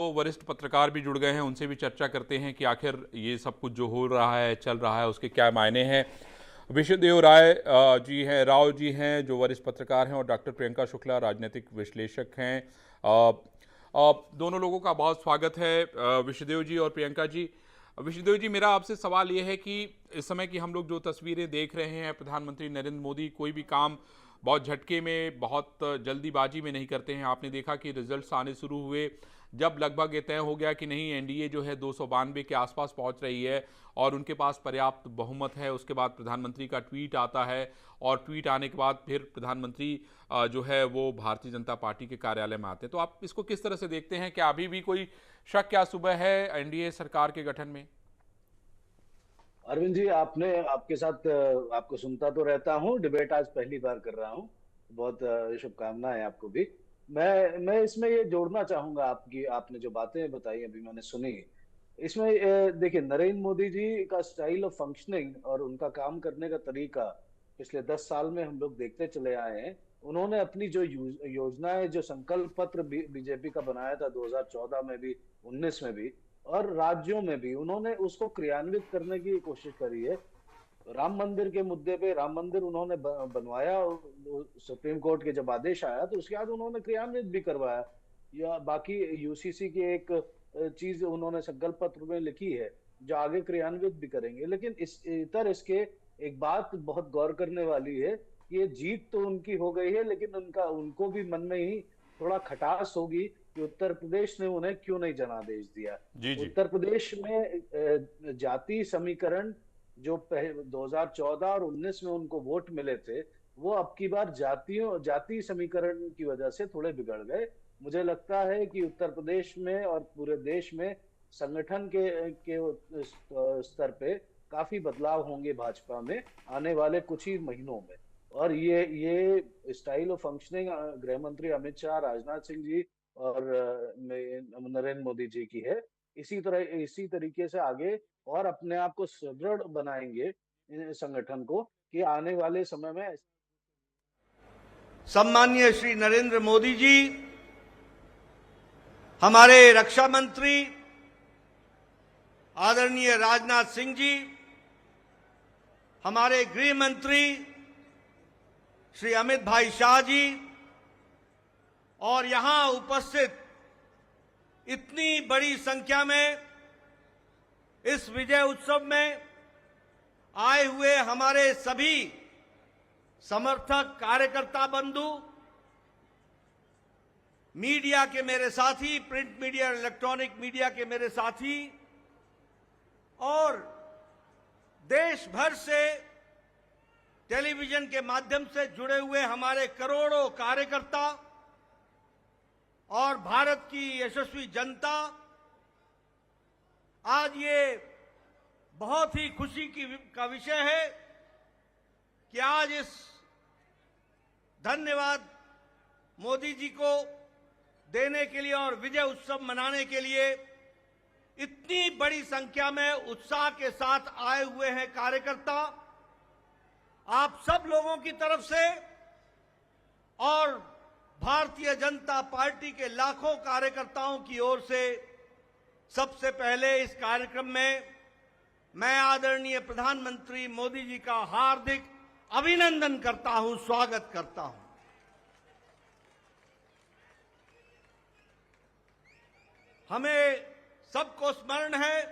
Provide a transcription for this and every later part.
तो वरिष्ठ पत्रकार भी जुड़ गए हैं, उनसे भी चर्चा करते हैं कि आखिर ये सब कुछ जो हो रहा है, चल रहा है, उसके क्या मायने हैं। विष्णुदेव राय जी हैं, राव जी हैं, जो वरिष्ठ पत्रकार हैं, और डॉक्टर प्रियंका शुक्ला राजनीतिक विश्लेषक हैं। दोनों लोगों का बहुत स्वागत है, विष्णुदेव जी और प्रियंका जी। विष्णुदेव जी, मेरा आपसे सवाल ये है कि इस समय की हम लोग जो तस्वीरें देख रहे हैं, प्रधानमंत्री नरेंद्र मोदी कोई भी काम बहुत झटके में, बहुत जल्दीबाजी में नहीं करते हैं। आपने देखा कि रिजल्ट्स आने शुरू हुए जब लगभग ये तय हो गया कि नहीं, एनडीए जो है 292 के आसपास पहुंच रही है और उनके पास पर्याप्त बहुमत है। उसके बाद प्रधानमंत्री का ट्वीट आता है और ट्वीट आने के बाद फिर प्रधानमंत्री जो है वो भारतीय जनता पार्टी के कार्यालय में आते हैं। तो आप इसको किस तरह से देखते हैं? क्या अभी भी कोई शक क्या सुबह है एनडीए सरकार के गठन में? अरविंद जी, आपने आपके साथ आपको सुनता तो रहता हूँ। डिबेट आज पहली बार कर रहा हूँ। बहुत शुभकामनाएं आपको भी। मैं इसमें ये जोड़ना चाहूंगा, आपकी आपने जो बातें बताई अभी मैंने सुनी। इसमें देखिए, नरेंद्र मोदी जी का स्टाइल ऑफ फंक्शनिंग और उनका काम करने का तरीका पिछले 10 साल में हम लोग देखते चले आए हैं। उन्होंने अपनी जो योजनाएं, जो संकल्प पत्र बीजेपी का बनाया था 2014 में भी, 19 में भी, और राज्यों में भी, उन्होंने उसको क्रियान्वित करने की कोशिश करी है। राम मंदिर के मुद्दे पे राम मंदिर उन्होंने बनवाया, सुप्रीम कोर्ट के जब आदेश आया तो उसके बाद उन्होंने क्रियान्वित भी करवाया। या बाकी यूसीसी की एक चीज उन्होंने संकल्प पत्र में लिखी है जो आगे क्रियान्वित भी करेंगे। लेकिन इस इतर इसके एक बात बहुत गौर करने वाली है कि ये जीत तो उनकी हो गई है, लेकिन उनको भी मन में ही थोड़ा खटास होगी कि उत्तर प्रदेश ने उन्हें क्यों नहीं जनादेश दिया। जी जी। उत्तर प्रदेश में जाति समीकरण जो 2014 और 19 में उनको वोट मिले थे, वो अब की बार जाति समीकरण की वजह से थोड़े बिगड़ गए। मुझे लगता है कि उत्तर प्रदेश में और पूरे देश में संगठन के स्तर पे काफी बदलाव होंगे भाजपा में आने वाले कुछ ही महीनों में। और ये स्टाइल ऑफ फंक्शनिंग गृह मंत्री अमित शाह, राजनाथ सिंह जी और नरेंद्र मोदी जी की है। इसी तरीके से आगे और अपने आप को सुदृढ़ बनाएंगे संगठन को, कि आने वाले समय में सम्माननीय श्री नरेंद्र मोदी जी, हमारे रक्षा मंत्री आदरणीय राजनाथ सिंह जी, हमारे गृह मंत्री श्री अमित भाई शाह जी, और यहां उपस्थित इतनी बड़ी संख्या में इस विजय उत्सव में आए हुए हमारे सभी समर्थक, कार्यकर्ता बंधु, मीडिया के मेरे साथी, प्रिंट मीडिया और इलेक्ट्रॉनिक मीडिया के मेरे साथी, और देश भर से टेलीविजन के माध्यम से जुड़े हुए हमारे करोड़ों कार्यकर्ता और भारत की यशस्वी जनता, आज ये बहुत ही खुशी का विषय है कि आज इस धन्यवाद मोदी जी को देने के लिए और विजय उत्सव मनाने के लिए इतनी बड़ी संख्या में उत्साह के साथ आए हुए हैं कार्यकर्ता। आप सब लोगों की तरफ से और भारतीय जनता पार्टी के लाखों कार्यकर्ताओं की ओर से सबसे पहले इस कार्यक्रम में मैं आदरणीय प्रधानमंत्री मोदी जी का हार्दिक अभिनंदन करता हूं, स्वागत करता हूं। हमें सबको स्मरण है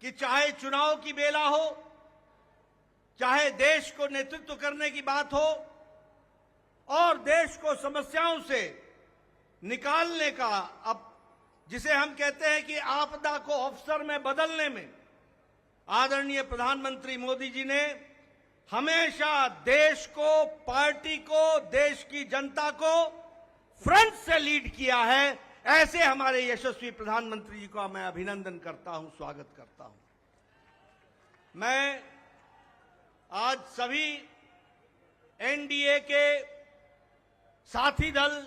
कि चाहे चुनाव की बेला हो, चाहे देश को नेतृत्व करने की बात हो और देश को समस्याओं से निकालने का, अब जिसे हम कहते हैं कि आपदा को अवसर में बदलने में, आदरणीय प्रधानमंत्री मोदी जी ने हमेशा देश को, पार्टी को, देश की जनता को फ्रंट से लीड किया है। ऐसे हमारे यशस्वी प्रधानमंत्री जी का मैं अभिनंदन करता हूं, स्वागत करता हूं। मैं आज सभी एनडीए के साथी दल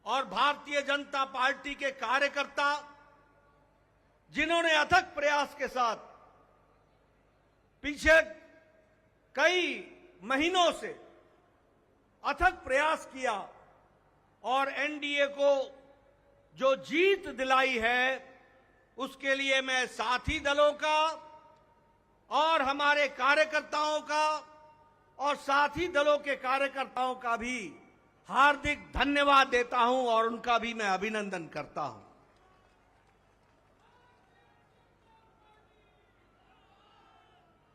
और भारतीय जनता पार्टी के कार्यकर्ता, जिन्होंने अथक प्रयास के साथ पीछे कई महीनों से अथक प्रयास किया और एनडीए को जो जीत दिलाई है उसके लिए मैं साथी दलों का और हमारे कार्यकर्ताओं का और साथी दलों के कार्यकर्ताओं का भी हार्दिक धन्यवाद देता हूं और उनका भी मैं अभिनंदन करता हूं।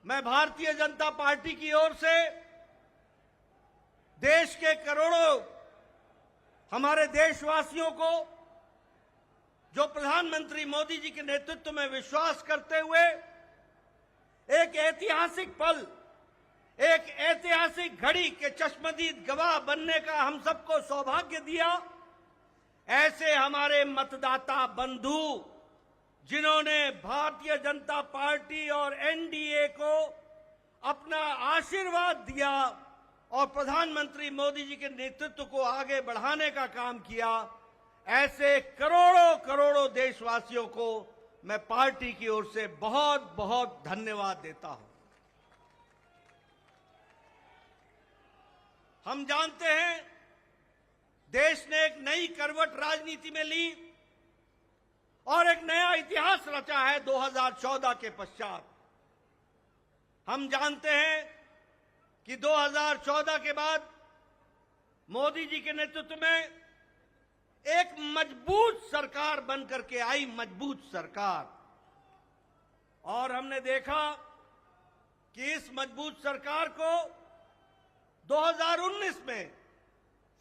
मैं भारतीय जनता पार्टी की ओर से देश के करोड़ों हमारे देशवासियों को जो प्रधानमंत्री मोदी जी के नेतृत्व में विश्वास करते हुए एक ऐतिहासिक पल, एक ऐतिहासिक घड़ी के चश्मदीद गवाह बनने का हम सबको सौभाग्य दिया, ऐसे हमारे मतदाता बंधु जिन्होंने भारतीय जनता पार्टी और एनडीए को अपना आशीर्वाद दिया और प्रधानमंत्री मोदी जी के नेतृत्व को आगे बढ़ाने का काम किया, ऐसे करोड़ों करोड़ों देशवासियों को मैं पार्टी की ओर से बहुत बहुत धन्यवाद देता हूं। हम जानते हैं देश ने एक नई करवट राजनीति में ली और एक नया इतिहास रचा है 2014 के पश्चात। हम जानते हैं कि 2014 के बाद मोदी जी के नेतृत्व में एक मजबूत सरकार बनकर के आई, मजबूत सरकार, और हमने देखा कि इस मजबूत सरकार को 2019 में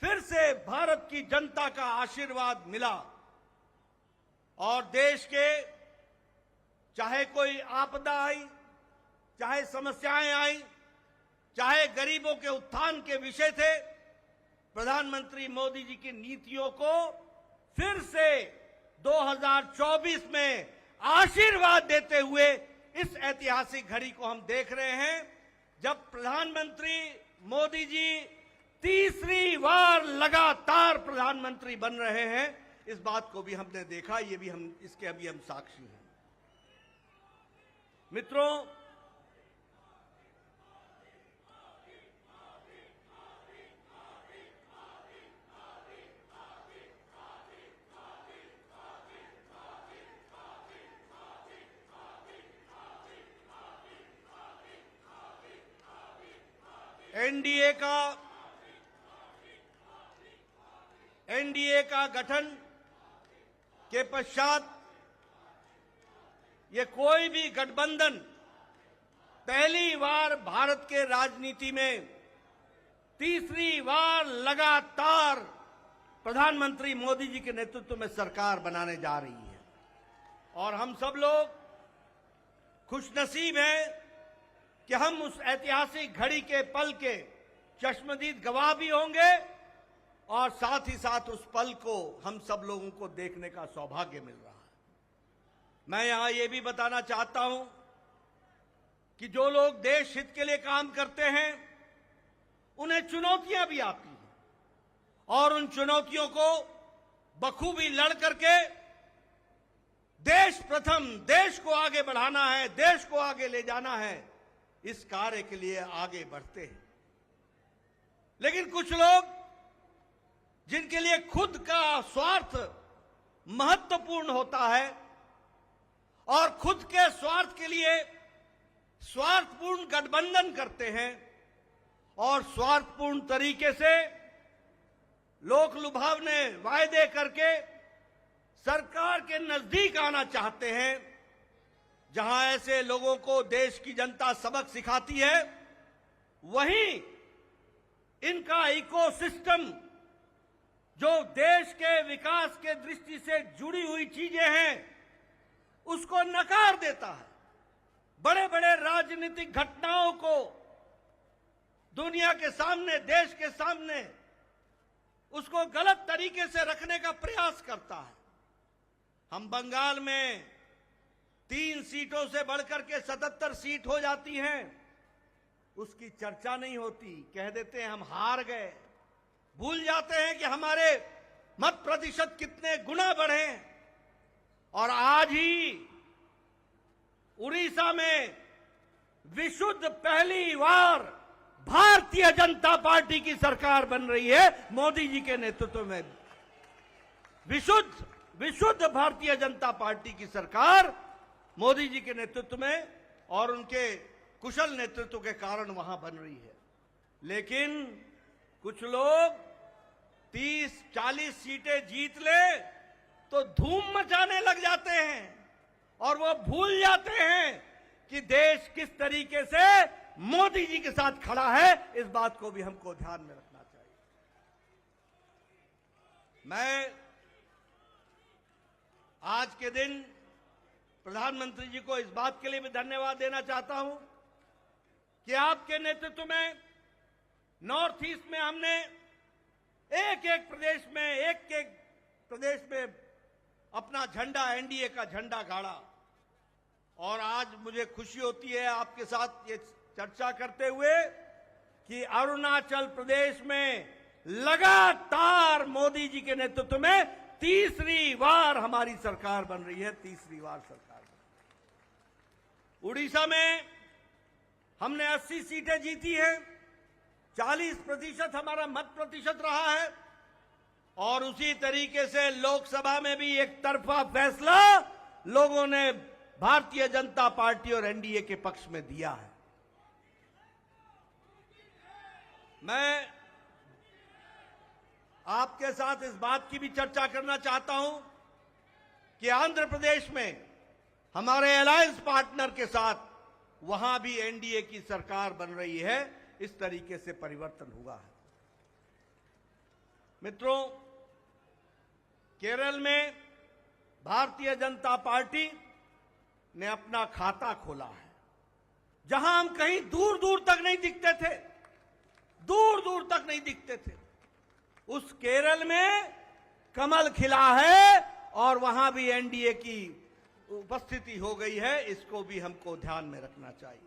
फिर से भारत की जनता का आशीर्वाद मिला और देश के चाहे कोई आपदा आई, चाहे समस्याएं आई, चाहे गरीबों के उत्थान के विषय थे, प्रधानमंत्री मोदी जी की नीतियों को फिर से 2024 में आशीर्वाद देते हुए इस ऐतिहासिक घड़ी को हम देख रहे हैं जब प्रधानमंत्री मोदी जी तीसरी बार लगातार प्रधानमंत्री बन रहे हैं। इस बात को भी हमने देखा, ये भी हम इसके अभी हम साक्षी हैं। मित्रों, एनडीए का गठन के पश्चात ये कोई भी गठबंधन पहली बार भारत के राजनीति में तीसरी बार लगातार प्रधानमंत्री मोदी जी के नेतृत्व में सरकार बनाने जा रही है और हम सब लोग खुशनसीब हैं कि हम उस ऐतिहासिक घड़ी के पल के चश्मदीद गवाह भी होंगे और साथ ही साथ उस पल को हम सब लोगों को देखने का सौभाग्य मिल रहा है। मैं यहां ये भी बताना चाहता हूं कि जो लोग देश हित के लिए काम करते हैं उन्हें चुनौतियां भी आती हैं और उन चुनौतियों को बखूबी लड़ करके देश प्रथम, देश को आगे बढ़ाना है, देश को आगे ले जाना है, इस कार्य के लिए आगे बढ़ते हैं। लेकिन कुछ लोग जिनके लिए खुद का स्वार्थ महत्वपूर्ण होता है और खुद के स्वार्थ के लिए स्वार्थपूर्ण गठबंधन करते हैं और स्वार्थपूर्ण तरीके से लोक लुभावने वायदे करके सरकार के नजदीक आना चाहते हैं, जहां ऐसे लोगों को देश की जनता सबक सिखाती है, वहीं इनका इकोसिस्टम जो देश के विकास के दृष्टि से जुड़ी हुई चीजें हैं उसको नकार देता है। बड़े बड़े राजनीतिक घटनाओं को दुनिया के सामने, देश के सामने उसको गलत तरीके से रखने का प्रयास करता है। हम बंगाल में 3 सीटों से बढ़कर के 77 सीट हो जाती हैं, उसकी चर्चा नहीं होती, कह देते हैं हम हार गए, भूल जाते हैं कि हमारे मत प्रतिशत कितने गुना बढ़े। और आज ही उड़ीसा में विशुद्ध पहली बार भारतीय जनता पार्टी की सरकार बन रही है मोदी जी के नेतृत्व में। विशुद्ध विशुद्ध भारतीय जनता पार्टी की सरकार मोदी जी के नेतृत्व में और उनके कुशल नेतृत्व के कारण वहां बन रही है। लेकिन कुछ लोग 30-40 सीटें जीत ले तो धूम मचाने लग जाते हैं और वो भूल जाते हैं कि देश किस तरीके से मोदी जी के साथ खड़ा है। इस बात को भी हमको ध्यान में रखना चाहिए। मैं आज के दिन प्रधानमंत्री जी को इस बात के लिए भी धन्यवाद देना चाहता हूं कि आपके नेतृत्व में नॉर्थ ईस्ट में हमने एक एक प्रदेश में अपना झंडा, एनडीए का झंडा गाड़ा। और आज मुझे खुशी होती है आपके साथ ये चर्चा करते हुए कि अरुणाचल प्रदेश में लगातार मोदी जी के नेतृत्व में तीसरी बार हमारी सरकार बन रही है, तीसरी बार सरकार बन रही है। उड़ीसा में हमने 80 सीटें जीती हैं, 40% हमारा मत प्रतिशत रहा है और उसी तरीके से लोकसभा में भी एक तरफा फैसला लोगों ने भारतीय जनता पार्टी और एनडीए के पक्ष में दिया है। मैं आपके साथ इस बात की भी चर्चा करना चाहता हूं कि आंध्र प्रदेश में हमारे अलायंस पार्टनर के साथ वहां भी एनडीए की सरकार बन रही है। इस तरीके से परिवर्तन हुआ है। मित्रों, केरल में भारतीय जनता पार्टी ने अपना खाता खोला है, जहां हम कहीं दूर दूर तक नहीं दिखते थे, दूर दूर तक नहीं दिखते थे। उस केरल में कमल खिला है और वहां भी एनडीए की उपस्थिति हो गई है। इसको भी हमको ध्यान में रखना चाहिए।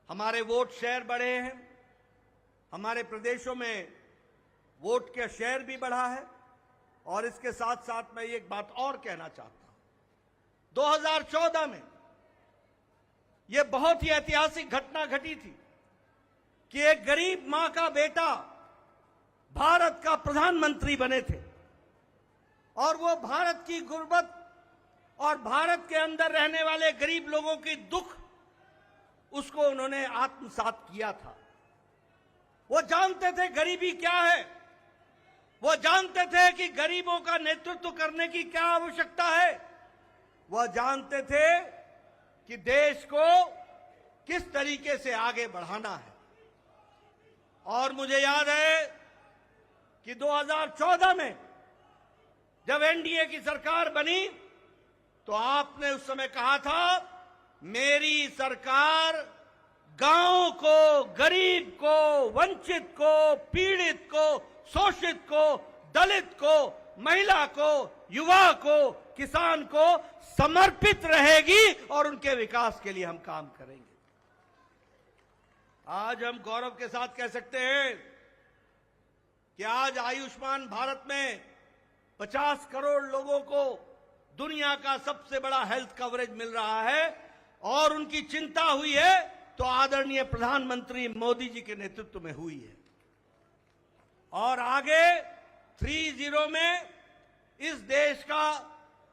हमारे वोट शेयर बढ़े हैं, हमारे प्रदेशों में वोट का शेयर भी बढ़ा है। और इसके साथ साथ मैं एक बात और कहना चाहता हूं। 2014 में यह बहुत ही ऐतिहासिक घटना घटी थी कि एक गरीब मां का बेटा भारत का प्रधानमंत्री बने थे और वो भारत की गुर्बत और भारत के अंदर रहने वाले गरीब लोगों की दुख उसको उन्होंने आत्मसात किया था। वो जानते थे गरीबी क्या है, वो जानते थे कि गरीबों का नेतृत्व करने की क्या आवश्यकता है, वह जानते थे कि देश को किस तरीके से आगे बढ़ाना है। और मुझे याद है कि 2014 में जब एनडीए की सरकार बनी तो आपने उस समय कहा था, मेरी सरकार गांव को, गरीब को, वंचित को, पीड़ित को, शोषित को, दलित को, महिला को, युवा को, किसान को समर्पित रहेगी और उनके विकास के लिए हम काम करेंगे। आज हम गौरव के साथ कह सकते हैं कि आज आयुष्मान भारत में 50 करोड़ लोगों को दुनिया का सबसे बड़ा हेल्थ कवरेज मिल रहा है और उनकी चिंता हुई है तो आदरणीय प्रधानमंत्री मोदी जी के नेतृत्व में हुई है। और आगे 30 में इस देश का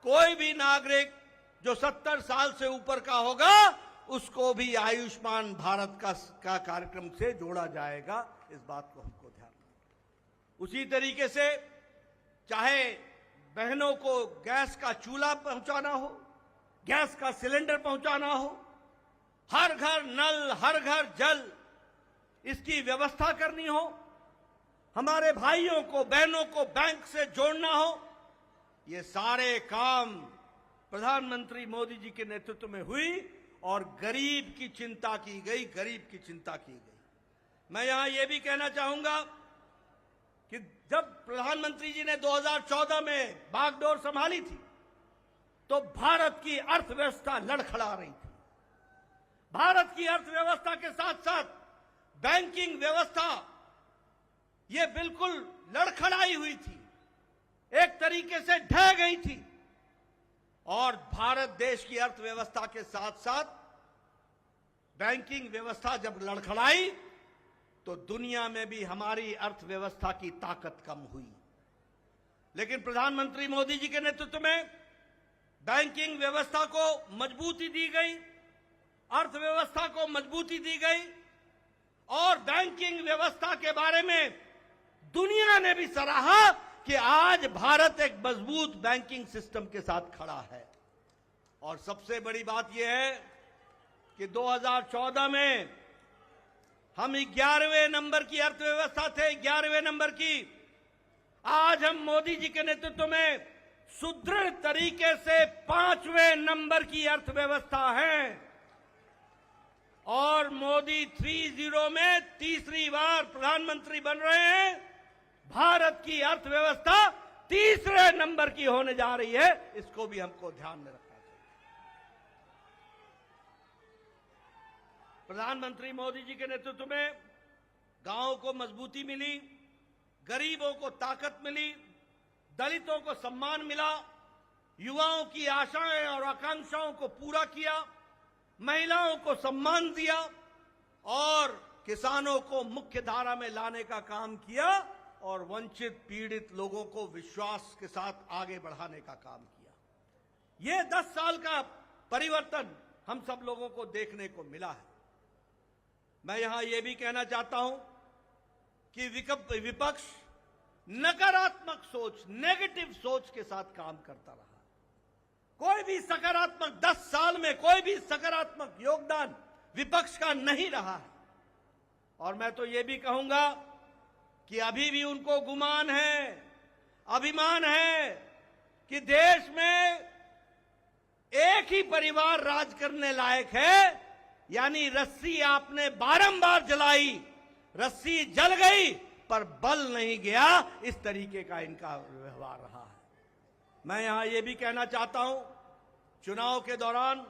कोई भी नागरिक जो 70 साल से ऊपर का होगा उसको भी आयुष्मान भारत का कार्यक्रम से जोड़ा जाएगा। इस बात को हमको ध्यान रखना। उसी तरीके से चाहे बहनों को गैस का चूल्हा पहुंचाना हो, गैस का सिलेंडर पहुंचाना हो, हर घर नल, हर घर जल, इसकी व्यवस्था करनी हो, हमारे भाइयों को, बहनों को बैंक से जोड़ना हो, ये सारे काम प्रधानमंत्री मोदी जी के नेतृत्व में हुई और गरीब की चिंता की गई, गरीब की चिंता की गई। मैं यहां यह भी कहना चाहूंगा कि जब प्रधानमंत्री जी ने 2014 में बागडोर संभाली थी तो भारत की अर्थव्यवस्था लड़खड़ा रही थी। भारत की अर्थव्यवस्था के साथ साथ बैंकिंग व्यवस्था ये बिल्कुल लड़खड़ाई हुई थी, एक तरीके से ढह गई थी। और भारत देश की अर्थव्यवस्था के साथ साथ बैंकिंग व्यवस्था जब लड़खड़ाई तो दुनिया में भी हमारी अर्थव्यवस्था की ताकत कम हुई। लेकिन प्रधानमंत्री मोदी जी के नेतृत्व में बैंकिंग व्यवस्था को मजबूती दी गई, अर्थव्यवस्था को मजबूती दी गई और बैंकिंग व्यवस्था के बारे में दुनिया ने भी सराहा कि आज भारत एक मजबूत बैंकिंग सिस्टम के साथ खड़ा है। और सबसे बड़ी बात यह है कि 2014 में हम 11वें नंबर की अर्थव्यवस्था थे, 11वें नंबर की। आज हम मोदी जी के नेतृत्व में सुदृढ़ तरीके से 5वें नंबर की अर्थव्यवस्था है और मोदी 30 में तीसरी बार प्रधानमंत्री बन रहे हैं। भारत की अर्थव्यवस्था तीसरे नंबर की होने जा रही है, इसको भी हमको ध्यान में रखना चाहिए। प्रधानमंत्री मोदी जी के नेतृत्व में गांवों को मजबूती मिली, गरीबों को ताकत मिली, दलितों को सम्मान मिला, युवाओं की आशाएं और आकांक्षाओं को पूरा किया, महिलाओं को सम्मान दिया और किसानों को मुख्य धारा में लाने का काम किया और वंचित पीड़ित लोगों को विश्वास के साथ आगे बढ़ाने का काम किया। ये 10 साल का परिवर्तन हम सब लोगों को देखने को मिला है। मैं यहां यह भी कहना चाहता हूं कि विपक्ष नकारात्मक सोच, नेगेटिव सोच के साथ काम करता रहा। कोई भी सकारात्मक 10 साल में कोई भी सकारात्मक योगदान विपक्ष का नहीं रहा है। और मैं तो यह भी कहूंगा कि अभी भी उनको गुमान है, अभिमान है कि देश में एक ही परिवार राज करने लायक है। यानी रस्सी आपने बारंबार जलाई, रस्सी जल गई पर बल नहीं गया, इस तरीके का इनका व्यवहार रहा है। मैं यहां यह भी कहना चाहता हूं, चुनाव के दौरान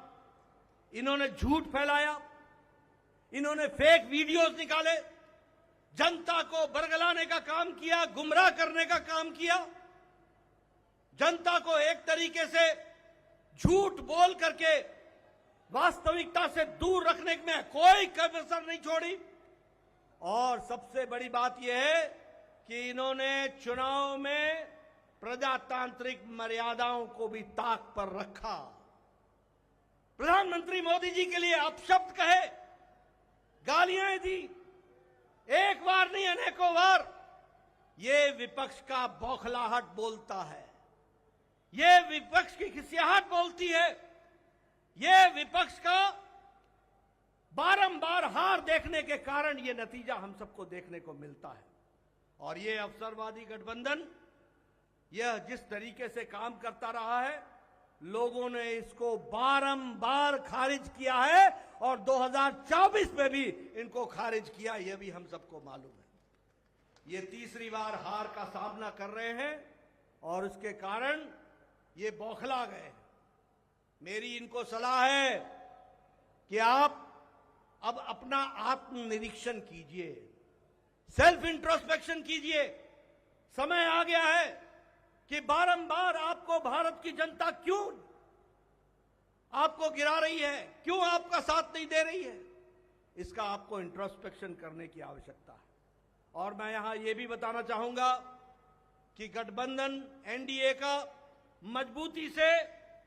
इन्होंने झूठ फैलाया, इन्होंने फेक वीडियोस निकाले, जनता को बरगलाने का काम किया, गुमराह करने का काम किया, जनता को एक तरीके से झूठ बोल करके वास्तविकता से दूर रखने में कोई कसर नहीं छोड़ी। और सबसे बड़ी बात यह है कि इन्होंने चुनाव में प्रजातांत्रिक मर्यादाओं को भी ताक पर रखा। प्रधानमंत्री मोदी जी के लिए अपशब्द कहे, गालियां दी, एक बार नहीं अनेकों बार। ये विपक्ष का बौखलाहट बोलता है, ये विपक्ष की खिसियाहट बोलती है, ये विपक्ष का बारंबार हार देखने के कारण ये नतीजा हम सबको देखने को मिलता है। और ये अवसरवादी गठबंधन यह जिस तरीके से काम करता रहा है, लोगों ने इसको बारंबार खारिज किया है और 2024 में भी इनको खारिज किया, यह भी हम सबको मालूम है। ये तीसरी बार हार का सामना कर रहे हैं और इसके कारण ये बौखला गए हैं। मेरी इनको सलाह है कि आप अब अपना आत्मनिरीक्षण कीजिए, सेल्फ इंट्रोस्पेक्शन कीजिए। समय आ गया है कि बारंबार आपको भारत की जनता क्यों आपको गिरा रही है, क्यों आपका साथ नहीं दे रही है, इसका आपको इंट्रोस्पेक्शन करने की आवश्यकता है। और मैं यहां यह भी बताना चाहूंगा कि गठबंधन एनडीए का मजबूती से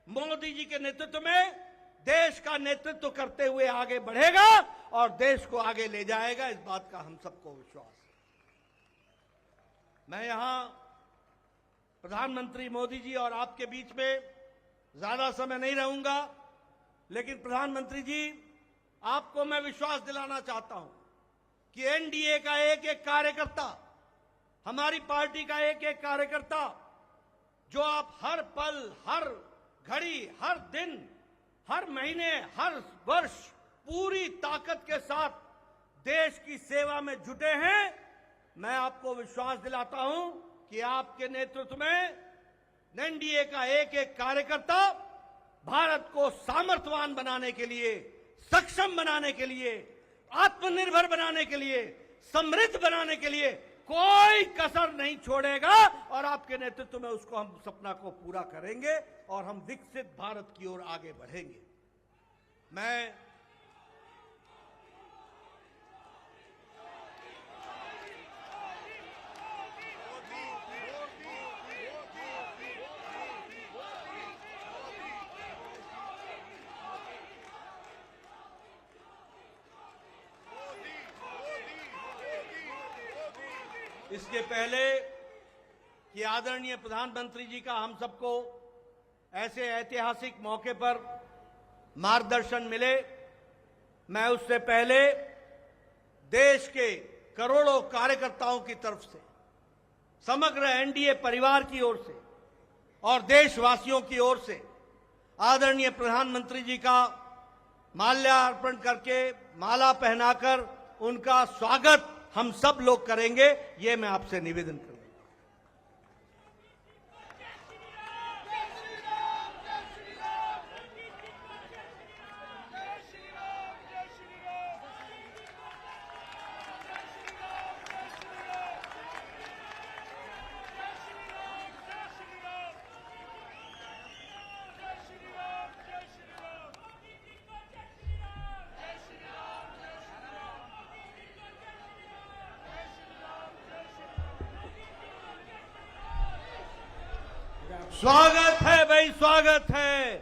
मोदी जी के नेतृत्व में देश का नेतृत्व करते हुए आगे बढ़ेगा और देश को आगे ले जाएगा, इस बात का हम सबको विश्वास है। मैं यहां प्रधानमंत्री मोदी जी और आपके बीच में ज्यादा समय नहीं रहूंगा, लेकिन प्रधानमंत्री जी आपको मैं विश्वास दिलाना चाहता हूं कि एनडीए का एक एक कार्यकर्ता, हमारी पार्टी का एक एक कार्यकर्ता, जो आप हर पल, हर घड़ी, हर दिन, हर महीने, हर वर्ष पूरी ताकत के साथ देश की सेवा में जुटे हैं, मैं आपको विश्वास दिलाता हूं कि आपके नेतृत्व में एनडीए का एक एक कार्यकर्ता भारत को सामर्थ्यवान बनाने के लिए, सक्षम बनाने के लिए, आत्मनिर्भर बनाने के लिए, समृद्ध बनाने के लिए कोई कसर नहीं छोड़ेगा और आपके नेतृत्व में उसको हम सपना को पूरा करेंगे और हम विकसित भारत की ओर आगे बढ़ेंगे। मैं इसके पहले कि आदरणीय प्रधानमंत्री जी का हम सबको ऐसे ऐतिहासिक मौके पर मार्गदर्शन मिले, मैं उससे पहले देश के करोड़ों कार्यकर्ताओं की तरफ से, समग्र एनडीए परिवार की ओर से और देशवासियों की ओर से आदरणीय प्रधानमंत्री जी का माल्यार्पण करके, माला पहनाकर उनका स्वागत हम सब लोग करेंगे, ये मैं आपसे निवेदन करूंगा। स्वागत है भाई, स्वागत है,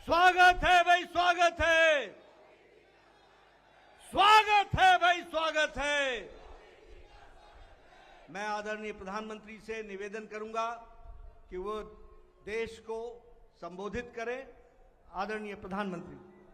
स्वागत है भाई, स्वागत है, स्वागत है भाई, स्वागत है। मैं आदरणीय प्रधानमंत्री से निवेदन करूंगा कि वो देश को संबोधित करें। आदरणीय प्रधानमंत्री।